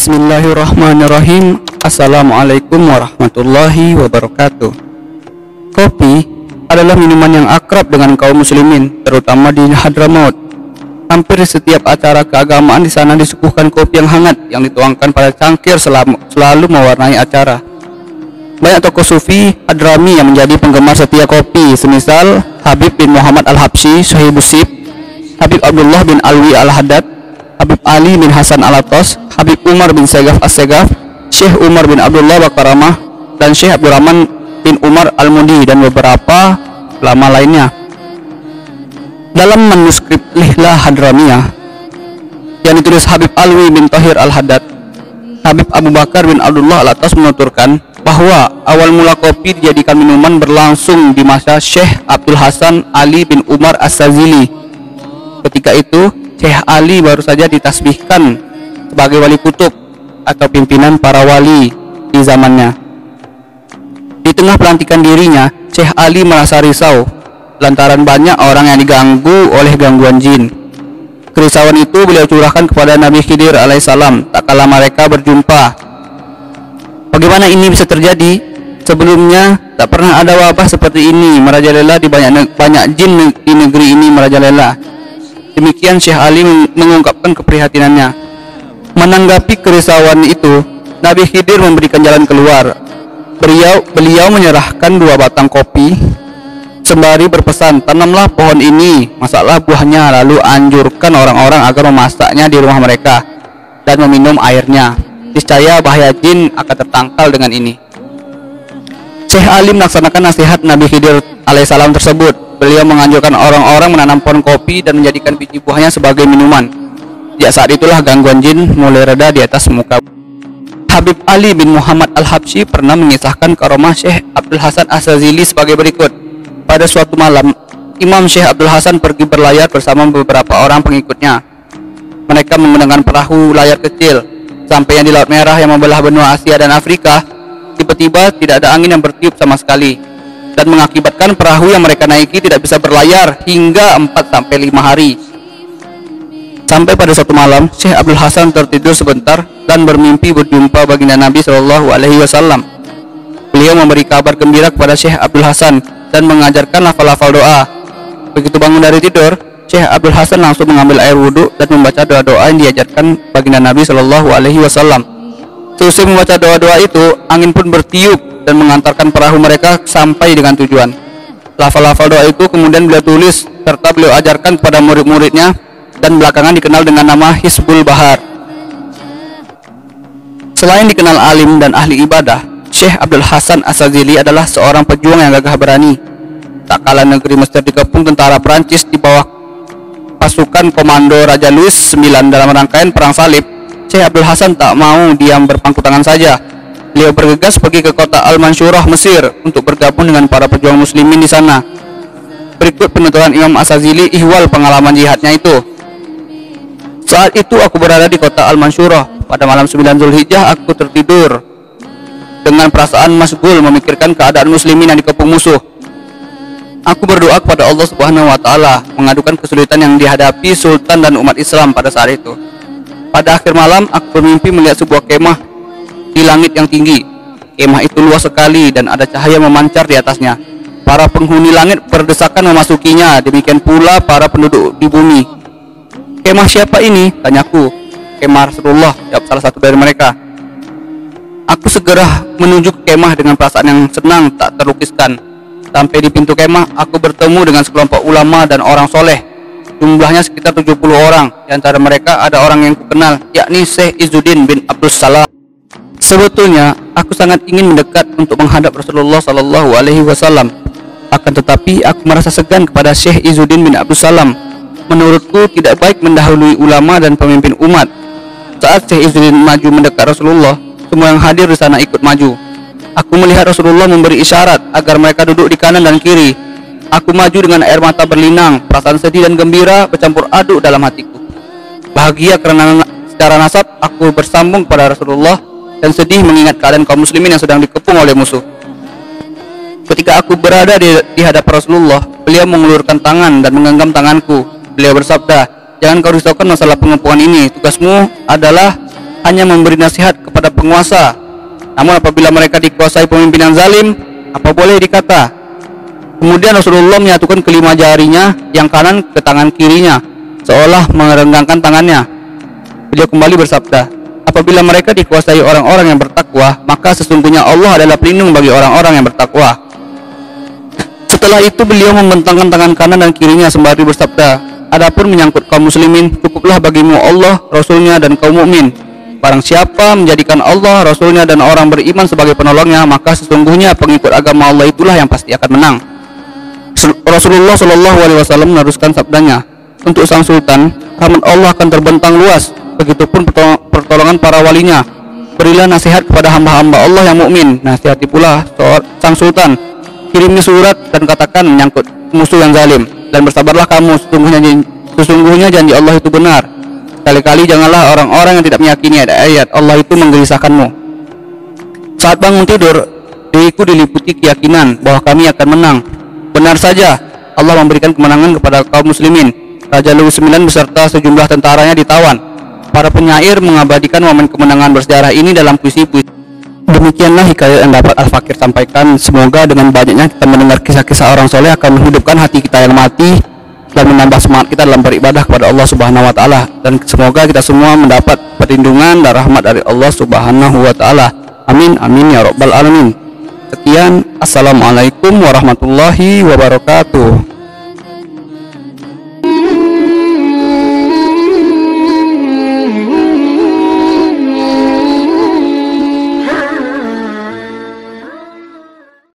Bismillahirrahmanirrahim. Assalamualaikum warahmatullahi wabarakatuh. Kopi adalah minuman yang akrab dengan kaum muslimin, terutama di Hadramaut. Hampir setiap acara keagamaan di sana disuguhkan kopi yang hangat yang dituangkan pada cangkir selalu mewarnai acara. Banyak tokoh sufi Hadrami yang menjadi penggemar setia kopi, semisal Habib bin Muhammad Al-Habsyi Sahibus Sib, Habib Abdullah bin Alwi Al-Haddad, Habib Ali bin Hasan Al-Atos, Habib Umar bin Segaf As-Segaf, Syekh Umar bin Abdullah Bakaramah, dan Syekh Abdurrahman bin Umar Al-Mudi, dan beberapa ulama lainnya. Dalam manuskrip Lihlah Hadramiyah yang ditulis Habib Alwi bin Tahir Al-Haddad, Habib Abu Bakar bin Abdullah Al-Atas menuturkan bahwa awal mula kopi dijadikan minuman berlangsung di masa Syekh Abdul Hasan Ali bin Umar As-Sazili. Ketika itu Syekh Ali baru saja ditasbihkan sebagai wali kutub atau pimpinan para wali di zamannya. Di tengah pelantikan dirinya, Syekh Ali merasa risau lantaran banyak orang yang diganggu oleh gangguan jin. Kerisauan itu beliau curahkan kepada Nabi Khidir alaihissalam tak kala mereka berjumpa. Bagaimana ini bisa terjadi? Sebelumnya tak pernah ada wabah seperti ini merajalela di banyak jin di negeri ini merajalela. Demikian Syekh Ali mengungkapkan keprihatinannya. Menanggapi kerisauan itu, Nabi Khidir memberikan jalan keluar. Beliau menyerahkan 2 batang kopi sembari berpesan, tanamlah pohon ini, masaklah buahnya, lalu anjurkan orang-orang agar memasaknya di rumah mereka dan meminum airnya. Niscaya bahaya jin akan tertangkal dengan ini. Syekh Ali melaksanakan nasihat Nabi Khidir alaihissalam tersebut. Beliau menganjurkan orang-orang menanam pohon kopi dan menjadikan biji buahnya sebagai minuman. Sejak saat itulah gangguan jin mulai reda di atas muka. Habib Ali bin Muhammad Al-Habsyi pernah mengisahkan karomah Syekh Abdul Hasan As-Sazili sebagai berikut. Pada suatu malam, Imam Syekh Abdul Hasan pergi berlayar bersama beberapa orang pengikutnya. Mereka menggunakan perahu layar kecil. Sampainya di Laut Merah yang membelah benua Asia dan Afrika, tiba-tiba tidak ada angin yang bertiup sama sekali, dan mengakibatkan perahu yang mereka naiki tidak bisa berlayar hingga 4-5 hari. Sampai pada suatu malam, Syekh Abdul Hasan tertidur sebentar dan bermimpi berjumpa baginda Nabi Shallallahu Alaihi Wasallam. Beliau memberi kabar gembira kepada Syekh Abdul Hasan dan mengajarkan lafal-lafal doa. Begitu bangun dari tidur, Syekh Abdul Hasan langsung mengambil air wudhu dan membaca doa-doa yang diajarkan baginda Nabi Shallallahu Alaihi Wasallam. Seusai membaca doa-doa itu, angin pun bertiup dan mengantarkan perahu mereka sampai dengan tujuan. Lafal-lafal doa itu kemudian beliau tulis serta beliau ajarkan kepada murid-muridnya dan belakangan dikenal dengan nama Hizbul Bahar. Selain dikenal alim dan ahli ibadah, Syekh Abdul Hasan As-Sazili adalah seorang pejuang yang gagah berani. Tak kala negeri Mesir dikepung tentara Prancis di bawah pasukan komando Raja Louis IX dalam rangkaian perang salib, Syekh Abdul Hasan tak mau diam berpangku tangan saja. Beliau bergegas pergi ke kota Al-Mansyurah, Mesir untuk bergabung dengan para pejuang muslimin di sana. Berikut penuturan Imam As-Sazili ihwal pengalaman jihadnya itu. Saat itu aku berada di kota Al-Mansyurah. Pada malam 9 Zulhijjah aku tertidur dengan perasaan masgul memikirkan keadaan muslimin yang dikepung musuh. Aku berdoa kepada Allah Subhanahu wa taala, mengadukan kesulitan yang dihadapi sultan dan umat Islam pada saat itu. Pada akhir malam aku bermimpi melihat sebuah kemah di langit yang tinggi. Kemah itu luas sekali dan ada cahaya memancar di atasnya. Para penghuni langit berdesakan memasukinya, demikian pula para penduduk di bumi. Kemah siapa ini? Tanyaku. Kemah Rasulullah, jawab salah satu dari mereka. Aku segera menuju ke kemah dengan perasaan yang senang tak terlukiskan. Sampai di pintu kemah, aku bertemu dengan sekelompok ulama dan orang soleh. Jumlahnya sekitar 70 orang. Di antara mereka ada orang yang kukenal, yakni Syekh Izzuddin bin Abdus Salam. Sebetulnya aku sangat ingin mendekat untuk menghadap Rasulullah Sallallahu Alaihi Wasallam. Akan tetapi aku merasa segan kepada Syekh Izzuddin bin Abdus Salam. Menurutku tidak baik mendahului ulama dan pemimpin umat. Saat Syekh Izzuddin maju mendekat Rasulullah, semua yang hadir di sana ikut maju. Aku melihat Rasulullah memberi isyarat agar mereka duduk di kanan dan kiri. Aku maju dengan air mata berlinang, perasaan sedih dan gembira bercampur aduk dalam hatiku. Bahagia karena secara nasab aku bersambung kepada Rasulullah, dan sedih mengingat keadaan kaum muslimin yang sedang dikepung oleh musuh. Ketika aku berada di hadapan Rasulullah, beliau mengulurkan tangan dan menggenggam tanganku. Beliau bersabda, "Jangan kau risaukan masalah pengepungan ini. Tugasmu adalah hanya memberi nasihat kepada penguasa. Namun apabila mereka dikuasai pemimpin yang zalim, apa boleh dikata? Kemudian Rasulullah menyatukan kelima jarinya yang kanan ke tangan kirinya, seolah merenggangkan tangannya. Beliau kembali bersabda, apabila mereka dikuasai orang-orang yang bertakwa, maka sesungguhnya Allah adalah pelindung bagi orang-orang yang bertakwa. Setelah itu beliau membentangkan tangan kanan dan kirinya sembari bersabda, adapun menyangkut kaum muslimin, cukuplah bagimu Allah, Rasulnya, dan kaum mukmin. Barang siapa menjadikan Allah, Rasulnya, dan orang beriman sebagai penolongnya, maka sesungguhnya pengikut agama Allah itulah yang pasti akan menang. Rasulullah Shallallahu Alaihi Wasallam meneruskan sabdanya, untuk sang sultan, rahmat Allah akan terbentang luas. Begitupun pertolongan para walinya. Berilah nasihat kepada hamba-hamba Allah yang mukmin. Nasihati pula sang sultan. Kirimi surat dan katakan menyangkut musuh yang zalim, dan bersabarlah kamu, sesungguhnya janji Allah itu benar. Kali-kali janganlah orang-orang yang tidak meyakini ayat Allah itu menggelisahkanmu. Saat bangun tidur, diriku diliputi keyakinan bahwa kami akan menang. Benar saja, Allah memberikan kemenangan kepada kaum muslimin. Raja Louis IX beserta sejumlah tentaranya ditawan. Para penyair mengabadikan momen kemenangan bersejarah ini dalam puisi-puisi. Demikianlah hikayat yang dapat Al-Fakir sampaikan. Semoga dengan banyaknya kita mendengar kisah-kisah orang soleh akan menghidupkan hati kita yang mati dan menambah semangat kita dalam beribadah kepada Allah Subhanahu wa taala, dan semoga kita semua mendapat perlindungan dan rahmat dari Allah Subhanahu wa taala. Amin amin ya rabbal alamin. Sekian, assalamualaikum warahmatullahi wabarakatuh.